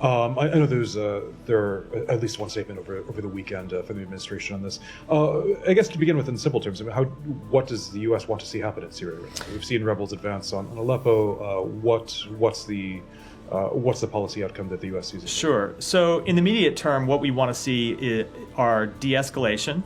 I know there are at least one statement over the weekend from the administration on this. I guess to begin with, in simple terms, I mean, what does the U.S. want to see happen in Syria right now? We've seen rebels advance on Aleppo. What's the policy outcome that the U.S. sees? Sure. So in the immediate term, what we want to see are de-escalation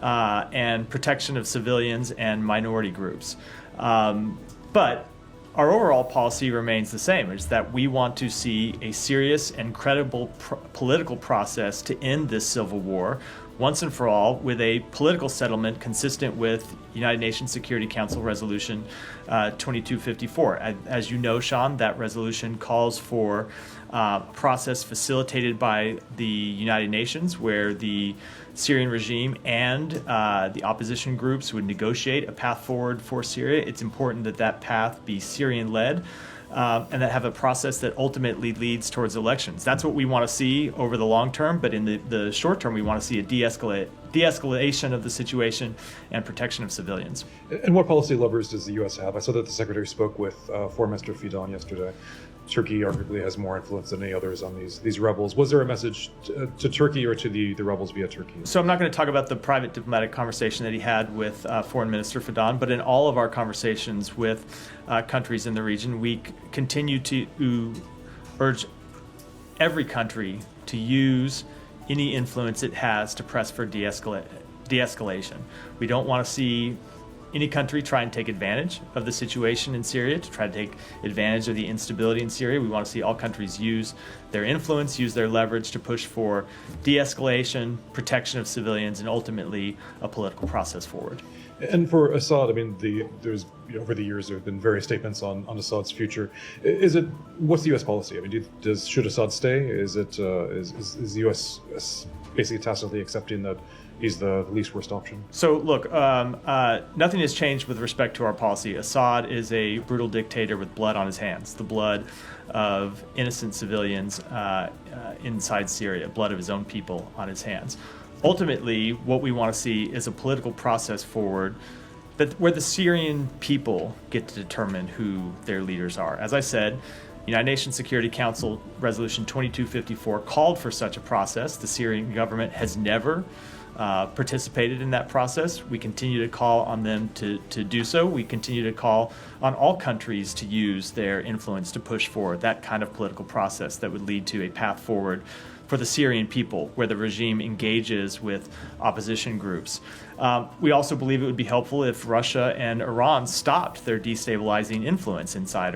and protection of civilians and minority groups. But our overall policy remains the same, is that we want to see a serious and credible political process to end this civil war once and for all, with a political settlement consistent with United Nations Security Council Resolution 2254. As you know, Sean, that resolution calls for a process facilitated by the United Nations where the Syrian regime and the opposition groups would negotiate a path forward for Syria. It's important that that path be Syrian-led and that have a process that ultimately leads towards elections. That's what we want to see over the long term, but in the short term, we want to see a de-escalation of the situation and protection of civilians. And what policy levers does the U.S. have? I saw that the Secretary spoke with Foreign Minister Fidan yesterday. Turkey arguably has more influence than any others on these rebels. Was there a message to Turkey or to the rebels via Turkey? So I'm not going to talk about the private diplomatic conversation that he had with Foreign Minister Fidan, but in all of our conversations with countries in the region, we continue to urge every country to use any influence it has to press for de-escalation. We don't want to see any country try and take advantage of the situation in Syria, to try to take advantage of the instability in Syria. We want to see all countries use their influence, use their leverage to push for de-escalation, protection of civilians, and ultimately a political process forward. And for Assad, I mean, there's over the years there have been various statements on Assad's future. What's the U.S. policy? I mean, should Assad stay? Is the U.S. basically tacitly accepting that he's the least worst option? So look, nothing has changed with respect to our policy. Assad is a brutal dictator with blood on his hands, the blood of innocent civilians inside Syria, blood of his own people on his hands. Ultimately, what we want to see is a political process forward where the Syrian people get to determine who their leaders are. As I said, United Nations Security Council Resolution 2254 called for such a process. The Syrian government has never participated in that process. We continue to call on them to do so. We continue to call on all countries to use their influence to push forward that kind of political process that would lead to a path forward for the Syrian people, where the regime engages with opposition groups. We also believe it would be helpful if Russia and Iran stopped their destabilizing influence inside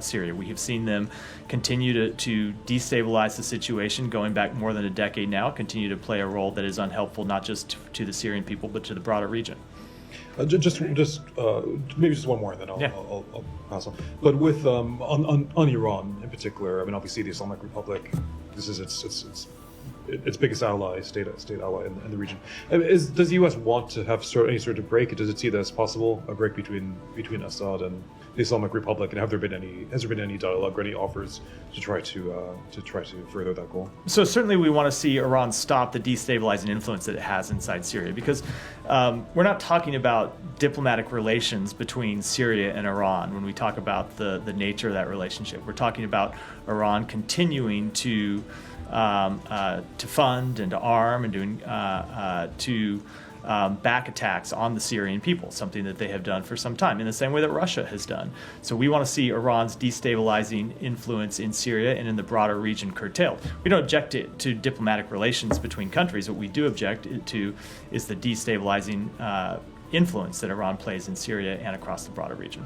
Syria. We have seen them continue to destabilize the situation going back more than a decade now, continue to play a role that is unhelpful not just to the Syrian people, but to the broader region. Just maybe just one more, and then I'll pass on. But with on Iran in particular, I mean, obviously the Islamic Republic, this is its biggest ally, state ally in the region. I mean, does the U.S. want to have any sort of break? Does it see that as possible, a break between Assad and the Islamic Republic? And has there been any dialogue or any offers to try to further that goal? So certainly we want to see Iran stop the destabilizing influence that it has inside Syria, because we're not talking about diplomatic relations between Syria and Iran when we talk about the nature of that relationship. We're talking about Iran continuing to fund and to arm and to back attacks on the Syrian people, something that they have done for some time, in the same way that Russia has done. So we want to see Iran's destabilizing influence in Syria and in the broader region curtailed. We don't object to diplomatic relations between countries. What we do object to is the destabilizing influence that Iran plays in Syria and across the broader region.